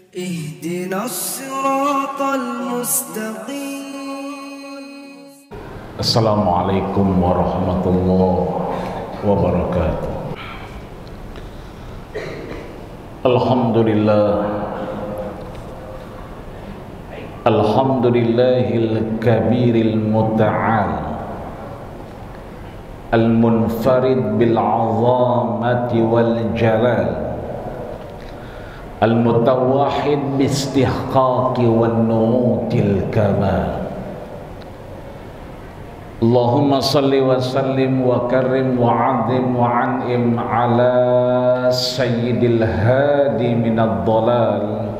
اهدنا الصراط المستقيم. Assalamualaikum warahmatullahi wabarakatuh. Alhamdulillahil kabiril muta'al al-munfarid bil 'azamati wal jalal al-mutawahhid bi istihqaqi wan nu'util kamal. Allahumma salli wa sallim wa karrim wa 'azzim wa an'im ala sayyidil hadi minad dhalal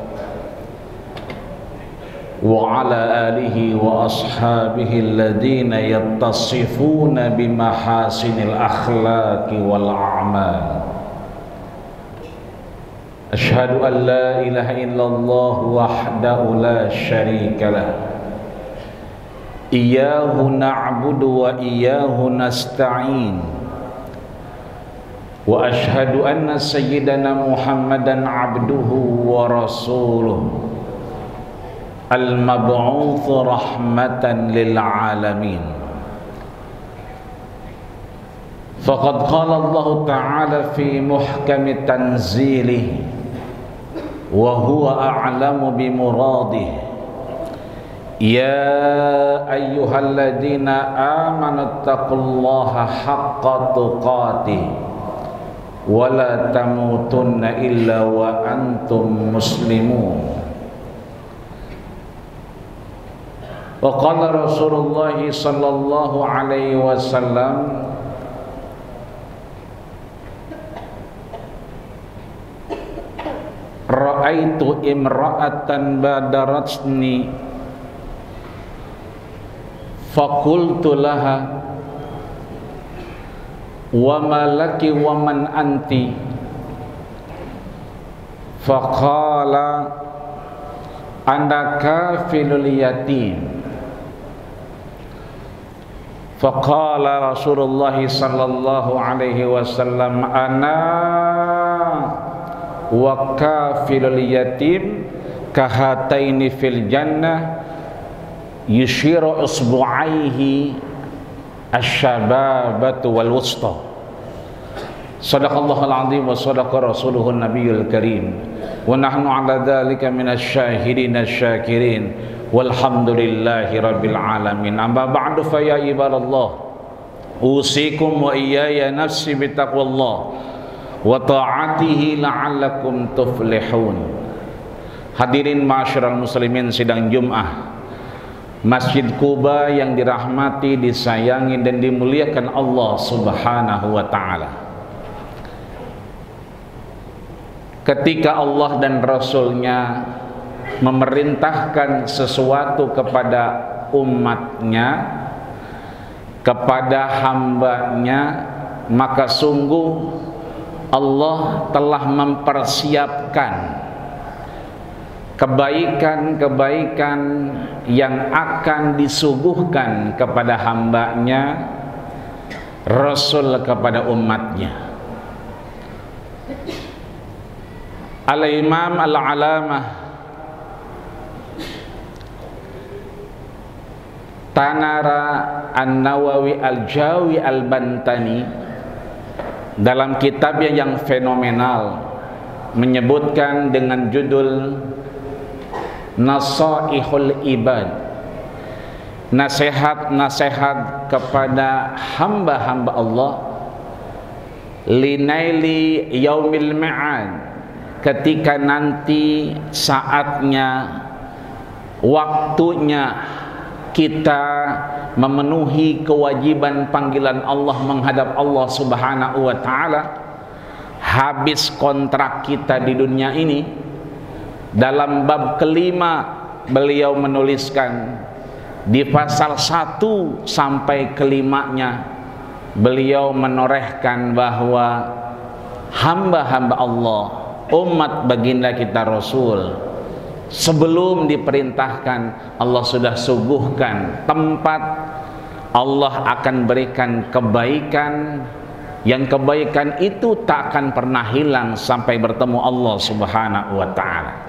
wa ala alihi wa ashabihi alladhina yattasifuna bimahasinil akhlaqi wal a'mal. Ashhadu an la ilaha illallah wahdahu la syarika lah. Iyyahu na'budu wa iyyahu nasta'in. Wa ashhadu anna sayyidana Muhammadan 'abduhu wa rasuluh al-mab'uts rahmatan lil 'alamin. Faqad qala Allah ta'ala fi muhkami tanzilihi wa huwa a'lamu bi muradihi. Ya ayyuhalladzina amanu taqullaha haqqa tuqatih wa la tamutunna illa wa antum muslimun. Wa qala Rasulullah sallallahu alaihi wasallam, ra'aitu imra'atan badaratni faqultu laha wa ma laki wa man anti faqala ana kafilul yatim. Faqala Rasulullah sallallahu alaihi wasallam, ana wa kafilul yatim kahataini fil jannah yushiru usbu'aihi asyababatu wal wusta. Sadaqallahul azim wa sadaqa rasuluhun nabiyul karim wa nahnu ala dhalika minasy syahidin asy-syakirin walhamdulillahi rabbil alamin. Amma ba'du fa ya ibadallah, usikum wa iyaya nafsi bitaqwallah wa ta'atihi la'allakum tuflihun. Hadirin ma'asyiral muslimin sidang Jumat Masjid Quba yang dirahmati, disayangi dan dimuliakan Allah Subhanahu wa taala. Ketika Allah dan Rasul-Nya memerintahkan sesuatu kepada umatnya, kepada hambanya, maka sungguh Allah telah mempersiapkan kebaikan-kebaikan yang akan disuguhkan kepada hambanya, Rasul kepada umatnya. Al-Imam Al-Alamah Tanara An-Nawawi Al-Jawi Al-Bantani dalam kitabnya yang fenomenal menyebutkan dengan judul Nasaihul Ibad, nasihat-nasihat kepada hamba-hamba Allah, linaili yaumil ma'ad, ketika nanti saatnya, waktunya kita memenuhi kewajiban panggilan Allah menghadap Allah Subhanahu wa taala, habis kontrak kita di dunia ini. Dalam bab kelima beliau menuliskan di pasal 1 sampai kelimanya, beliau menorehkan bahwa hamba-hamba Allah, umat baginda kita Rasul, sebelum diperintahkan Allah sudah suguhkan tempat Allah akan berikan kebaikan, yang kebaikan itu tak akan pernah hilang sampai bertemu Allah Subhanahu wa ta'ala.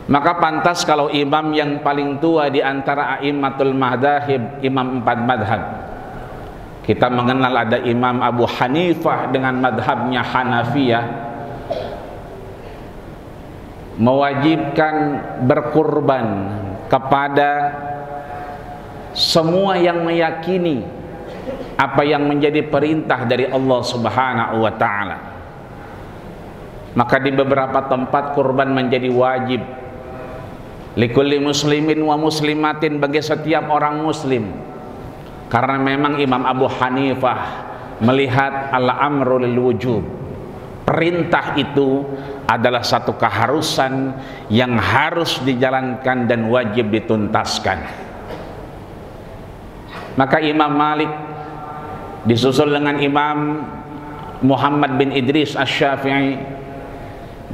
Maka pantas kalau imam yang paling tua di antara a'immatul madhahib, imam 4 madhab. Kita mengenal ada Imam Abu Hanifah dengan madhabnya Hanafiyah, mewajibkan berkurban kepada semua yang meyakini apa yang menjadi perintah dari Allah Subhanahu wa ta'ala. Maka di beberapa tempat kurban menjadi wajib likulli muslimin wa muslimatin, bagi setiap orang muslim, karena memang Imam Abu Hanifah melihat al-amru lil wujub, perintah itu adalah satu keharusan yang harus dijalankan dan wajib dituntaskan. Maka Imam Malik disusul dengan Imam Muhammad bin Idris Asy-Syafi'i,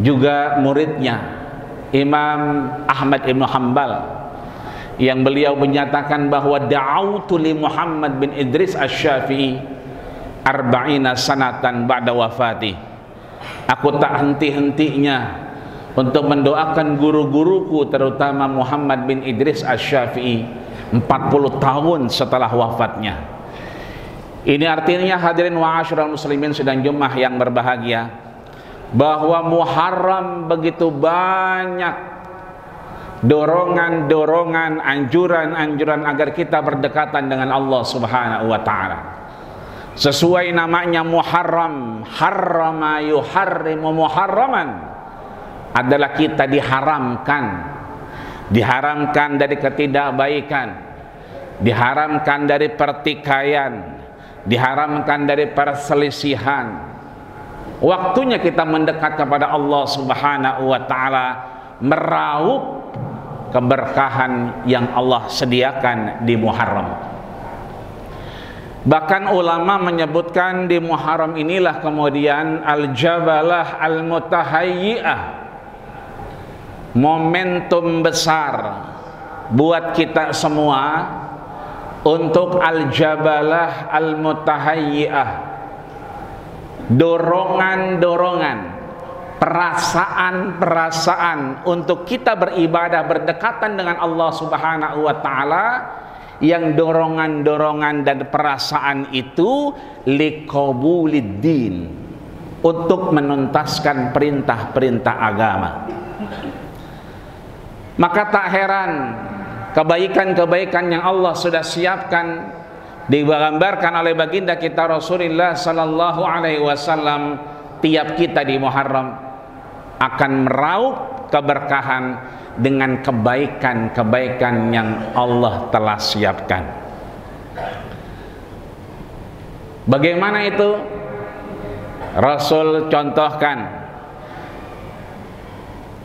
juga muridnya Imam Ahmad ibn Hanbal, yang beliau menyatakan bahwa da'autu li Muhammad bin Idris Asy-Syafi'i arba'ina sanatan ba'da wafati. Aku tak henti-hentinya untuk mendoakan guru-guruku, terutama Muhammad bin Idris Asy-Syafi'i, 40 tahun setelah wafatnya. Ini artinya hadirin wa asyiral muslimin sedang Jumat yang berbahagia, bahwa Muharram begitu banyak dorongan-dorongan, anjuran-anjuran agar kita berdekatan dengan Allah Subhanahu wa ta'ala. Sesuai namanya Muharram, harrama yuharrimu muharraman, adalah kita diharamkan dari ketidakbaikan, diharamkan dari pertikaian, diharamkan dari perselisihan. Waktunya kita mendekat kepada Allah Subhanahu wa ta'ala, meraup keberkahan yang Allah sediakan di Muharram. Bahkan ulama menyebutkan di Muharram inilah kemudian al-jabalah al-mutahayyi'ah, momentum besar buat kita semua untuk al-jabalah al-mutahayyi'ah, dorongan-dorongan, perasaan-perasaan untuk kita beribadah berdekatan dengan Allah Subhanahu wa ta'ala, yang dorongan-dorongan dan perasaan itu liqabuliddin, untuk menuntaskan perintah-perintah agama. Maka tak heran kebaikan-kebaikan yang Allah sudah siapkan digambarkan oleh baginda kita Rasulullah sallallahu alaihi wasallam. Tiap kita di Muharram akan meraup keberkahan dengan kebaikan-kebaikan yang Allah telah siapkan. Bagaimana itu? Rasul contohkan,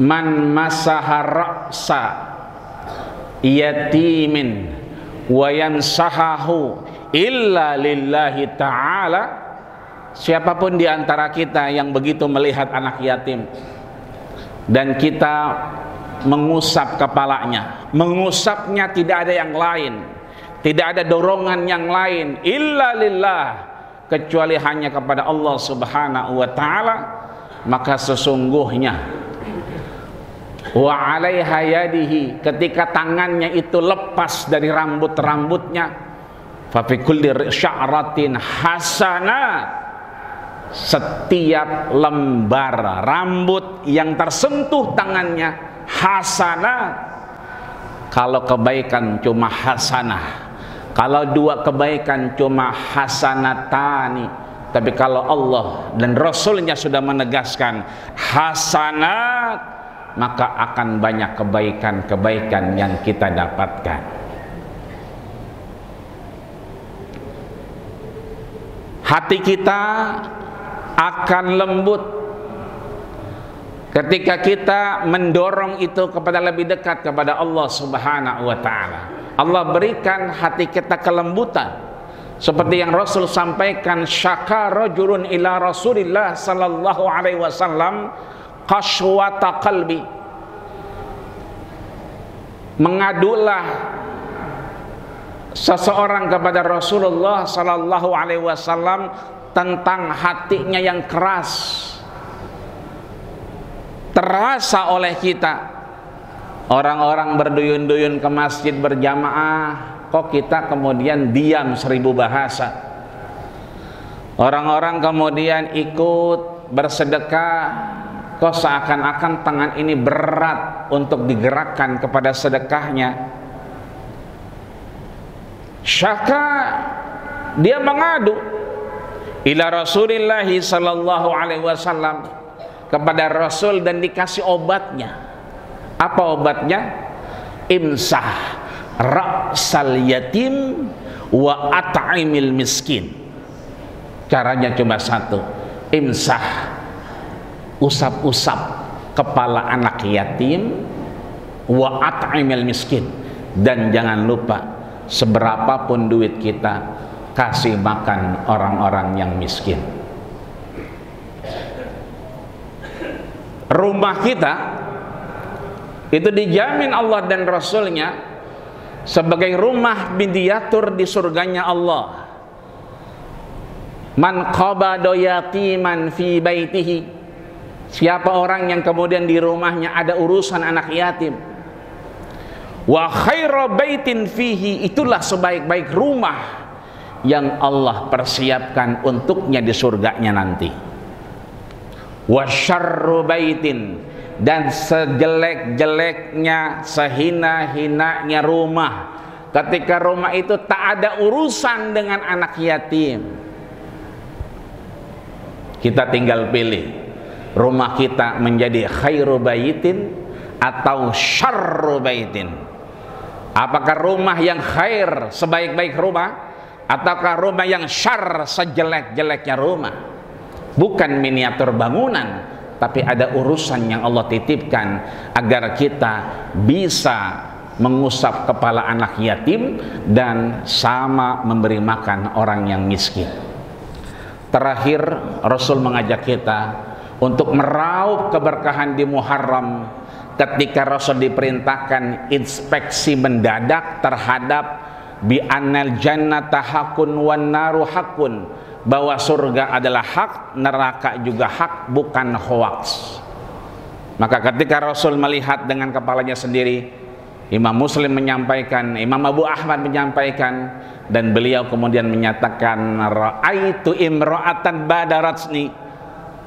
man masaha ra'sa yatimin wa yansahahu illa lillahi ta'ala. Siapapun di antara kita yang begitu melihat anak yatim dan kita mengusap kepalanya, mengusapnya tidak ada yang lain, tidak ada dorongan yang lain, illa lillah, kecuali hanya kepada Allah Subhanahu wa ta'ala, maka sesungguhnya wa alaiha yadihi, ketika tangannya itu lepas dari rambut-rambutnya, fa fi kulli sya'ratin hasanat, setiap lembar rambut yang tersentuh tangannya hasanat. Kalau kebaikan cuma hasanah, kalau dua kebaikan cuma hasanatani, tapi kalau Allah dan Rasulnya sudah menegaskan hasanat, maka akan banyak kebaikan-kebaikan yang kita dapatkan. Hati kita akan lembut ketika kita mendorong itu kepada lebih dekat kepada Allah Subhanahu wa ta'ala. Allah berikan hati kita kelembutan, seperti yang Rasul sampaikan, syaka rajulun ila Rasulillah sallallahu alaihi wasallam qaswata qalbi, mengadulah seseorang kepada Rasulullah sallallahu alaihi wasallam tentang hatinya yang keras. Terasa oleh kita Orang-orang berduyun-duyun ke masjid berjamaah, kok kita kemudian diam 1000 bahasa. Orang-orang kemudian ikut bersedekah, kok seakan-akan tangan ini berat untuk digerakkan kepada sedekahnya. Syaka, dia mengadu ila Rasulillah sallallahu alaihi wasallam, kepada Rasul, dan dikasih obatnya. Apa obatnya? Imsah ra'sal yatim wa at'imil miskin. Caranya cuma satu, imsah, usap-usap kepala anak yatim, wa at'imil miskin, dan jangan lupa seberapapun duit kita, kasih makan orang-orang yang miskin. Rumah kita itu dijamin Allah dan Rasulnya sebagai rumah miniatur di surganya Allah. Man qabada yatiman fi baitihi, siapa orang yang kemudian di rumahnya ada urusan anak yatim, wa khairu baitin fihi, itulah sebaik-baik rumah yang Allah persiapkan untuknya di surganya nanti. Wa syarru baitin, dan sejelek-jeleknya, sehina-hinanya rumah, ketika rumah itu tak ada urusan dengan anak yatim. Kita tinggal pilih, rumah kita menjadi khairu baitin atau syarru baitin. Apakah rumah yang khair, sebaik-baik rumah, ataukah rumah yang syar, sejelek-jeleknya rumah? Bukan miniatur bangunan, tapi ada urusan yang Allah titipkan agar kita bisa mengusap kepala anak yatim dan sama memberi makan orang yang miskin. Terakhir, Rasul mengajak kita untuk meraup keberkahan di Muharram, ketika Rasul diperintahkan inspeksi mendadak terhadap bi annal jannata hakun wan naru hakun, bahwa surga adalah hak, neraka juga hak, bukan hoaks. Maka ketika Rasul melihat dengan kepalanya sendiri, Imam Muslim menyampaikan, Imam Abu Ahmad menyampaikan, dan beliau kemudian menyatakan, ra'aitu imra'atan badaratsni,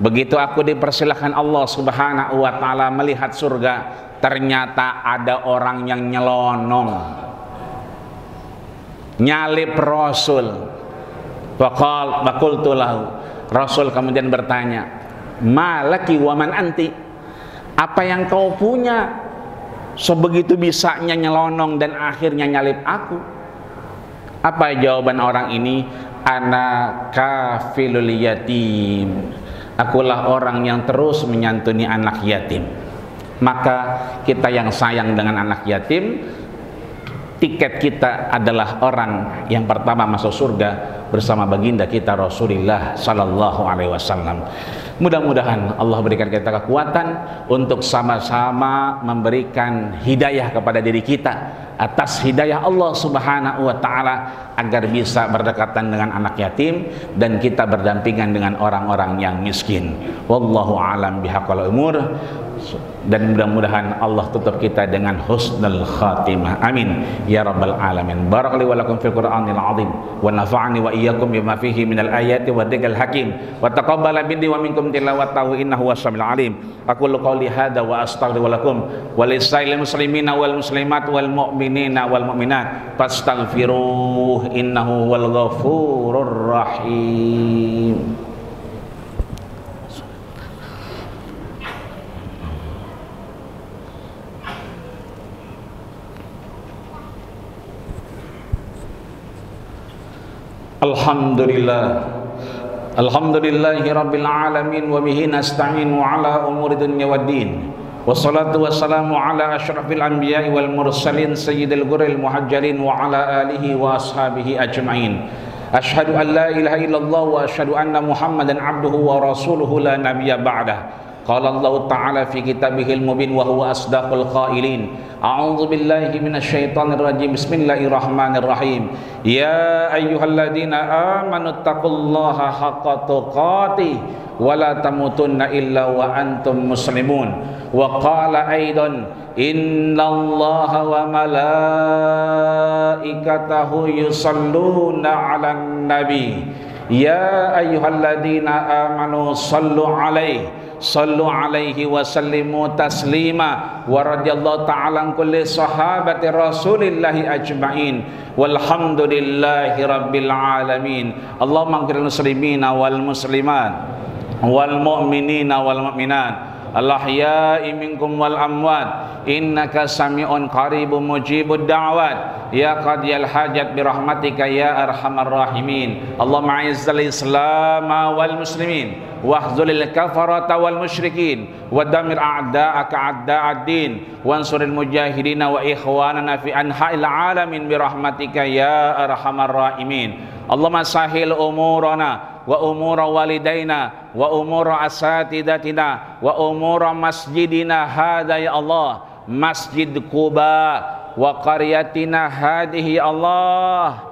begitu aku dipersilahkan Allah subhanahu wa ta'ala melihat surga, ternyata ada orang yang nyelonong, nyalip Rasul. Faqultu lahu, Rasul kemudian bertanya, malaki wa man anti, apa yang kau punya sebegitu bisanya nyelonong dan akhirnya nyalip aku? Apa jawaban orang ini? Ana kafilul yatim, akulah orang yang terus menyantuni anak yatim. Maka kita yang sayang dengan anak yatim, tiket kita adalah orang yang pertama masuk surga bersama baginda kita Rasulullah sallallahu alaihi wasallam. Mudah-mudahan Allah berikan kita kekuatan untuk sama-sama memberikan hidayah kepada diri kita atas hidayah Allah subhanahu wa ta'ala, agar bisa berdekatan dengan anak yatim dan kita berdampingan dengan orang-orang yang miskin. Wallahu a'lam bihaqqil umur. Dan mudah-mudahan Allah tutup kita dengan husnul khatimah, amin ya rabbal alamin. Barakali wa lakum fil Qur'anil azim, wa nafa'ani wa iyyakum bima fihi minal ayati wa dzikril hakim, wa taqabbala minni wa minkum tilawatahu innahu was-sami'ul alim. Aqulu qawli hadza wa astaghfiru lakum wa lisairil muslimina wal muslimat wal mu'minina wal mu'minat fastaghfiruhu innahu wal ghafurur rahim. Alhamdulillahi rabbil alamin, wa bihi nasta'inu ala umuri dunya waddin, wassalatu wassalamu ala asyrafil anbiya'i wal mursalin sayyidil ghurril muhajjalin wa ala alihi wa ashabihi ajma'in. Asyhadu an la ilaha illallah wa asyhadu anna Muhammadan abduhu wa rasuluhu la nabiyya ba'dah. Qala Allah Ta'ala fi kitabihil mubin wa huwa asdaqul qailin. A'udzu billahi minasyaitonir rajim. Bismillahirrahmanirrahim. Ya ayyuhalladzina amanu taqullaha haqqa tuqatih wa la tamutunna illa wa antum muslimun. Wa qala aidan innallaha wa malaikatahu yusalluna 'alan nabi. Ya ayyuhalladzina amanu sallu alaihi wa sallimu taslima. Wa radhiyallahu ta'ala an kulli sahabati rasulillahi ajma'in walhamdulillahi rabbil alamin. Allahumma ighfir lil muslimina wal muslimat wal mu'minina wal mu'minat al-ahya'i minkum wal amwat innaka sami'un qaribun mujibud da'wat ya qadiyal hajat birahmatika ya arhamar rahimin. Allahumma izzil islam wal muslimin wahzulil kafarata wal musyrikin wa damir a'da'aka a'da'ad-din wansuril mujahidina wa ikhwanana fi anha'il alamin birahmatika ya arhamar rahimin. Allahumma sahil umurana wa umura walidaina wa umura asatidatina wa umura masjidina hadha ya Allah, Masjid Quba wa qaryatina hadhihi ya Allah,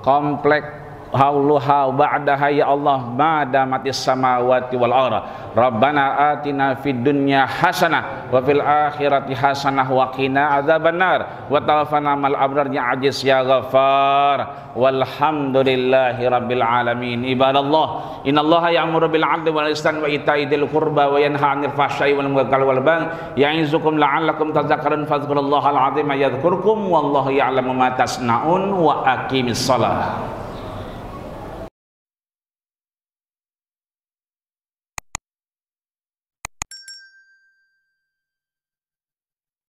komplek hauluha ba'daha ya Allah madamatis samawati wal ardh. Rabbana atina fid dunya hasanah wa fil akhirati hasanah wa qina adzabannar wa tawaffana mal abrar ya aziz ya ghafar walhamdulillahi rabbil alamin. Ibadallah, innallaha ya'muru bil 'adli wal ihsani wa ita'i dzil qurba wa yanha 'anil fahsya'i wal munkari wal baghi ya'izukum la'allakum tadhakkarun fadhkurullahal 'azima yadhkurkum wallahu ya'lamu ma tasna'un wa aqimis shalah.